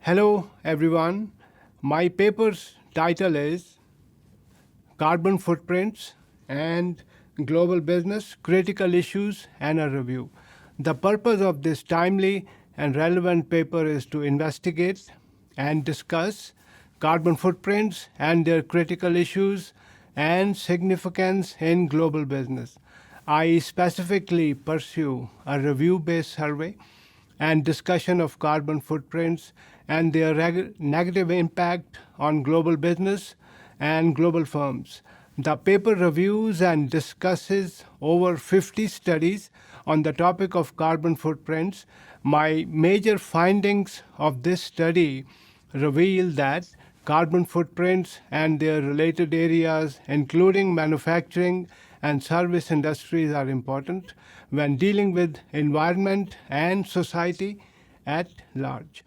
Hello, everyone. My paper's title is Carbon Footprints and Global Business Critical Issues and a Review. The purpose of this timely and relevant paper is to investigate and discuss carbon footprints and their critical issues and significance in global business. I specifically pursue a review-based survey and discussion of carbon footprints and their negative impact on global business and global firms. The paper reviews and discusses over 50 studies on the topic of carbon footprints. My major findings of this study reveal that carbon footprints and their related areas, including manufacturing and service industries, are important when dealing with environment and society at large.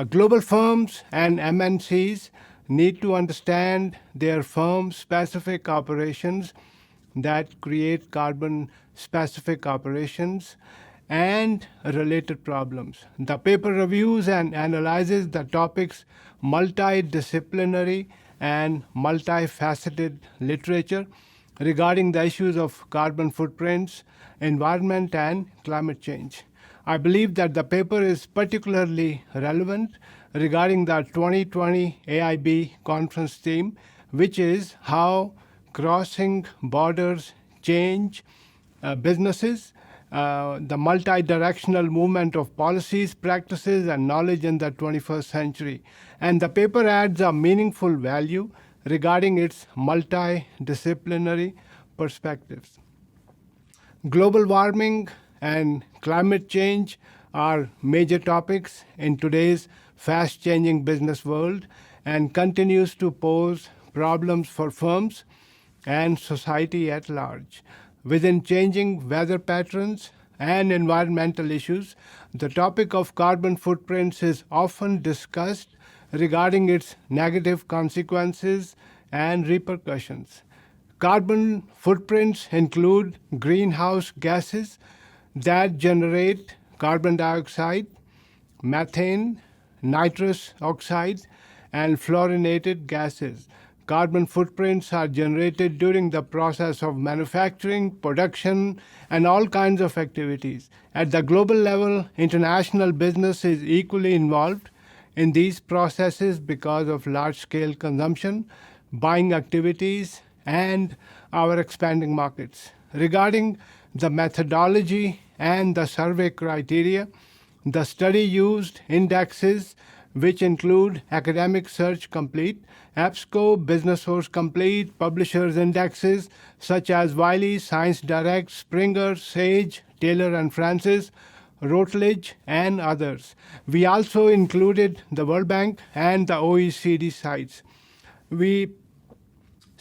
Global firms and MNCs need to understand their firm-specific operations that create carbon-specific operations and related problems. The paper reviews and analyzes the topics multidisciplinary and multifaceted literature regarding the issues of carbon footprints, environment, and climate change. I believe that the paper is particularly relevant regarding the 2020 AIB conference theme, which is how crossing borders change businesses, the multi-directional movement of policies, practices, and knowledge in the 21st century. And the paper adds a meaningful value regarding its multidisciplinary perspectives. Global warming and climate change are major topics in today's fast-changing business world and continues to pose problems for firms and society at large. Within changing weather patterns and environmental issues, the topic of carbon footprints is often discussed regarding its negative consequences and repercussions. Carbon footprints include greenhouse gases that generate carbon dioxide, methane, nitrous oxide, and fluorinated gases. Carbon footprints are generated during the process of manufacturing, production, and all kinds of activities. At the global level, international business is equally involved in these processes because of large-scale consumption, buying activities, and our expanding markets. Regarding the methodology and the survey criteria, the study used indexes which include Academic Search Complete, EBSCO, Business Source Complete, Publishers Indexes such as Wiley, Science Direct, Springer, Sage, Taylor and Francis, Routledge, and others. We also included the World Bank and the OECD sites. We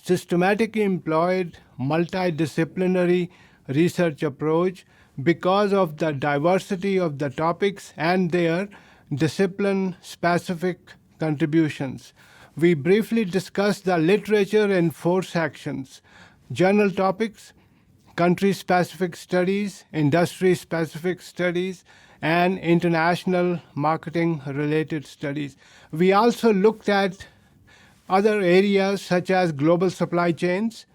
systematically employed multidisciplinary research approach because of the diversity of the topics and their discipline-specific contributions. We briefly discussed the literature in 4 sections: journal topics, country-specific studies, industry-specific studies, and international marketing-related studies. We also looked at other areas such as global supply chains,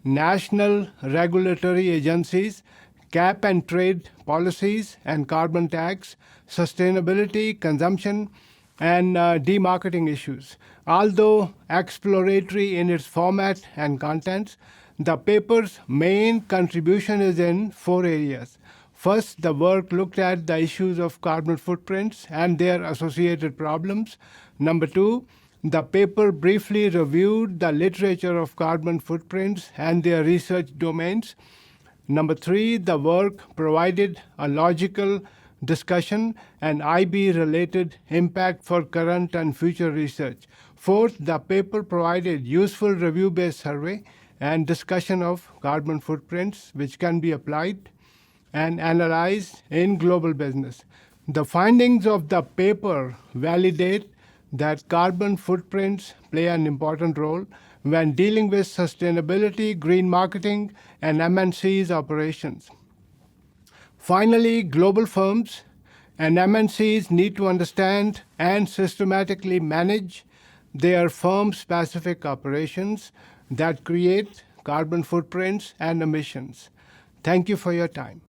national regulatory agencies, cap and trade policies and carbon tax, sustainability, consumption, and demarketing issues. Although exploratory in its format and contents, the paper's main contribution is in 4 areas. First, the work looked at the issues of carbon footprints and their associated problems. Number 2, the paper briefly reviewed the literature of carbon footprints and their research domains. Number 3, the work provided a logical discussion and IB-related impact for current and future research. Fourth, the paper provided useful review-based survey and discussion of carbon footprints which can be applied and analyzed in global business. The findings of the paper validate that carbon footprints play an important role when dealing with sustainability, green marketing, and MNC's operations. Finally, global firms And MNCs need to understand and systematically manage their firm-specific operations that create carbon footprints and emissions. Thank you for your time.